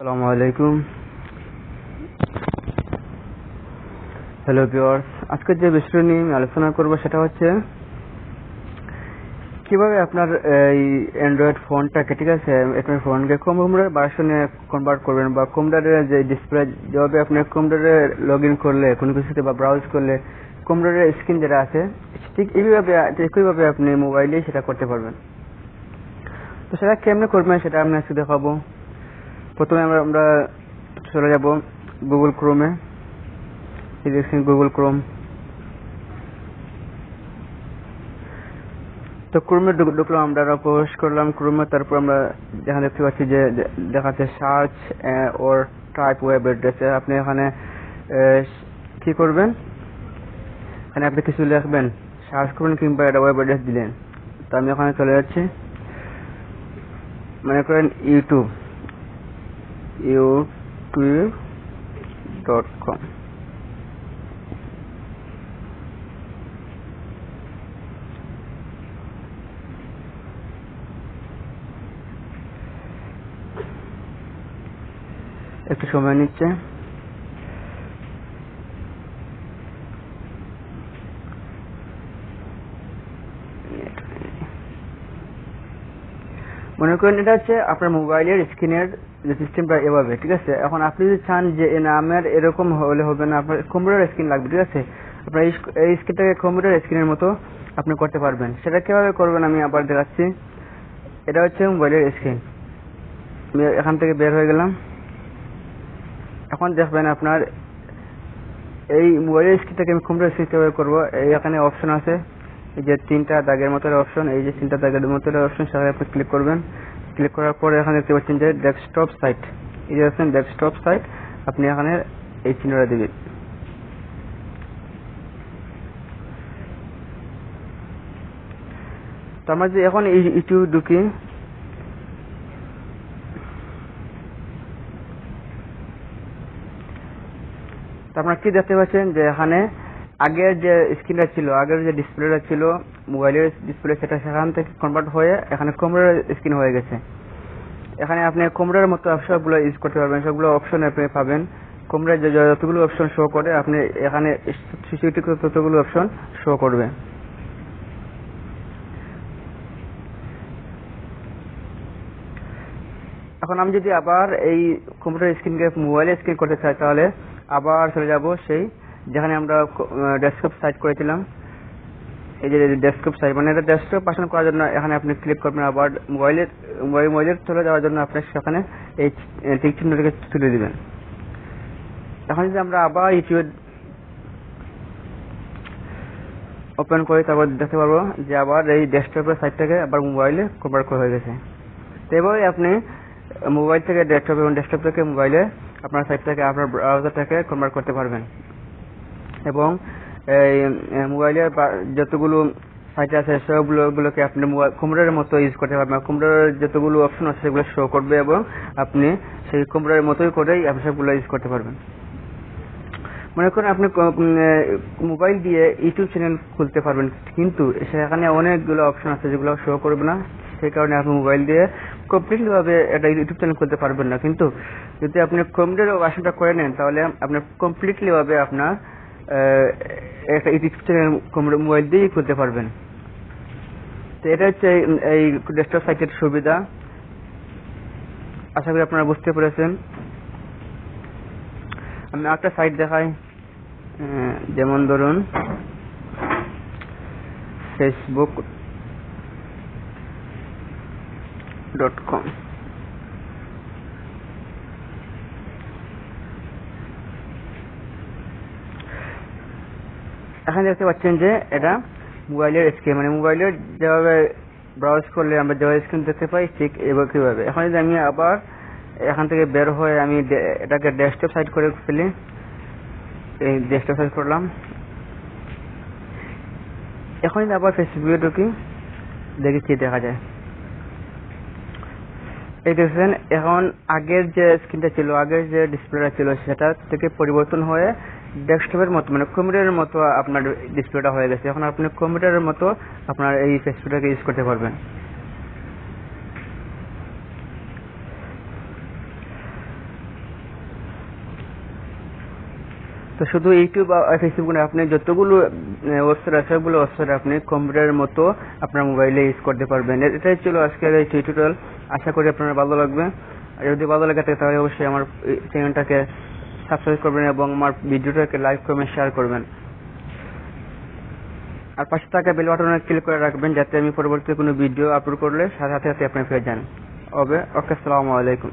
আসসালামু আলাইকুম। Hello viewers, আজকে যে বিষয় নিয়ে আমি আলোচনা করব সেটা হচ্ছে কিভাবে আপনার এই অ্যান্ড্রয়েড ফোনটাকে, ঠিক আছে, আপনার ফোনকে কম্পিউটার ভার্সনে কনভার্ট করবেন বা কম্পিউটারের যে ডিসপ্লে, যেভাবে আপনি কম্পিউটারে লগ ইন করলে কোনো কিছুতে বা ব্রাউজ করলে কম্পিউটারের স্ক্রিন যেটা আছে ঠিক একইভাবে আপনি মোবাইলেই সেটা করতে পারবেন। তো সেটা কেমনে করবেন সেটা আমি আজকে দেখাবো। প্রথমে আমরা চলে যাব গুগল ক্রোমে। এই দেখছেন গুগল ক্রোম। তো ক্রোমে ঢুকলাম, আমরা প্রবেশ করলাম ক্রোমে। তারপর আমরা যেখানে দেখতে পাচ্ছি যে দেখাচ্ছে সার্চ ওর টাইপ ওয়েব অ্যাড্রেসে, আপনি এখানে কি করবেন, এখানে আপনি কিছু লিখবেন, সার্চ করবেন কিংবা একটা ওয়েব অ্যাড্রেস দিলেন। তো আমি ওখানে চলে যাচ্ছি, মনে করেন youtube.com। একটু সময় নিচ্ছে। মনে করেন এটা হচ্ছে আপনার মোবাইলের স্ক্রিনের যে সিস্টেমটা এভাবে, ঠিক আছে। এখন আপনি যদি চান যে এই নামের এরকম হলে হবে না, আপনার কম্পিউটার স্ক্রিন লাগবে, ঠিক আছে। আপনার এই স্ক্রিনটাকে কম্পিউটার স্ক্রিনের মতো আপনি করতে পারবেন। সেটা কিভাবে করবেন আমি আবার দেখাচ্ছি। এটা হচ্ছে মোবাইলের স্ক্রিন। আমি এখান থেকে বের হয়ে গেলাম। এখন দেখবেন আপনার এই মোবাইলের স্ক্রিনটাকে আমি কম্পিউটার স্ক্রিন কিভাবে করবো। এই এখানে অপশন আছে, এই যে তিনটা দাগের মতো অপশন, এই যে তিনটা দাগের মতো অপশন, সেখানে আপনি ক্লিক করবেন। ক্লিক করার পরে এখানে দেখতে পাচ্ছেন যে ডেস্কটপ সাইট, এই যে আছেন ডেস্কটপ সাইট, আপনি এখানে এই চিহ্নটা দিবেন। তো আমরা যে এখন এই ইউটিউব ঢুকি, তো আপনারা কি দেখতে পাচ্ছেন যে এখানে আগের যে স্ক্রিনটা ছিল, আগের যে ডিসপ্লেটা ছিল মোবাইলের ডিসপ্লে, সেটা সেখান থেকে কনভার্ট হয়ে এখানে কম্পিউটার স্ক্রিন হয়ে গেছে। এখানে আপনি কম্পিউটারের মতো সবগুলো ইউজ করতে পারবেন, সবগুলো অপশন আপনি পাবেন। কম্পিউটার যতগুলো অপশন শো করে আপনি এখানে সিকিউরিটি ততগুলো অপশন শো করবে। এখন আমি যদি আবার এই কম্পিউটার স্ক্রিনকে মোবাইলের স্ক্রিন করতে চাই, তাহলে আবার চলে যাব সেই যেখানে আমরা ডেস্কটপ সাইট করেছিলাম। এই যে ডেস্কটপ সাইট, মানে এটা ডেস্কটপ পাশান করার জন্য এখানে আপনি ক্লিক করবেন। আবার মোবাইলের চলে যাওয়ার জন্য আপনি সেখানে এই টিক চিহ্নটাকে তুলে দিবেন। এখন যদি আমরা আবার ইউটিউব ওপেন করি, তারপর দেখতে পারবো যে আবার এই ডেস্কটপের সাইটটাকে আবার মোবাইলে কনভার্ট করা হয়ে গেছে। তো এভাবে আপনি মোবাইল থেকে ডেস্কটপ এবং ডেস্কটপ থেকে মোবাইলে আপনার সাইটটাকে, আপনার ব্রাউজারটাকে কনভার্ট করতে পারবেন। এবং এই মোবাইলের যতগুলো সাইট আছে সবগুলোকে আপনি কম্পিউটারের মতো ইউজ করতে পারবেন। কম্পিউটারের যতগুলো অপশন আছে সেগুলো শো করবে এবং আপনি সেই কম্পিউটারের মতোই করেই আপনি সবগুলো ইউজ করতে পারবেন। মনে করেন আপনি মোবাইল দিয়ে ইউটিউব চ্যানেল খুলতে পারবেন, কিন্তু সেখানে অনেকগুলো অপশন আছে যেগুলো শো করবে না। সেই কারণে আপনি মোবাইল দিয়ে কমপ্লিটলি ভাবে একটা ইউটিউব চ্যানেল খুলতে পারবেন না। কিন্তু যদি আপনি কম্পিউটার ভার্সনটা করে নেন, তাহলে আপনি কমপ্লিটলি ভাবে আপনার একটা ইউটিউব চ্যানেল মোবাইল দিয়েই খুলতে পারবেন। তো এটা হচ্ছে এই ডেস্কটপ সাইটের সুবিধা। আশা করি আপনারা বুঝতে পেরেছেন। আমি একটা সাইট দেখাই, যেমন ধরুন facebook.com। এখানে দেখতে পাচ্ছেন যে এটা মোবাইলের স্ক্রিন, মানে মোবাইলের যেভাবে ব্রাউজ করলে আমরা যেভাবে স্ক্রিন দেখতে পাই ঠিক কিভাবে। এখন যদি আমি আবার এখান থেকে বের হয়ে আমি এটাকে ডেস্কটপ সাইট করে ফেলি, এই ডেস্কটপ সাইট করলাম। এখন যদি আবার ফেসবুকে ঢুকি, দেখি কি দেখা যায়। এই দেখছেন এখন আগের যে স্ক্রিনটা ছিল, আগের যে ডিসপ্লেটা ছিল, সেটা থেকে পরিবর্তন হয়ে ডেস্কটপের মতো, মানে কম্পিউটারের মতো আপনার ডিসপ্লেটা হয়ে গেছে। এখন আপনি কম্পিউটারের মতো আপনার এই ফেসবুকটাকে ইউজ করতে পারবেন। তো শুধু ইউটিউব আর ফেসবুক না, আপনি যতগুলো ওয়েবসাইট আছে সবগুলো ওয়েবসাইট আপনি কম্পিউটারের মতো আপনার মোবাইলে ইউজ করতে পারবেন। এটাই ছিল আজকের এই টিউটোরিয়াল। আশা করি আপনার ভালো লাগবে। আর যদি ভালো লাগে থাকে তাহলে অবশ্যই আমার চ্যানেলটাকে সাবস্ক্রাইব করবেন এবং আমার ভিডিওটাকে লাইক করবেন, শেয়ার করবেন। আর পাশে থাকা বেল বাটনে ক্লিক করে রাখবেন যাতে আমি পরবর্তী কোনো ভিডিও আপলোড করলে সাথে সাথে আপনি পেয়ে যান। ওকে, আসসালামু আলাইকুম।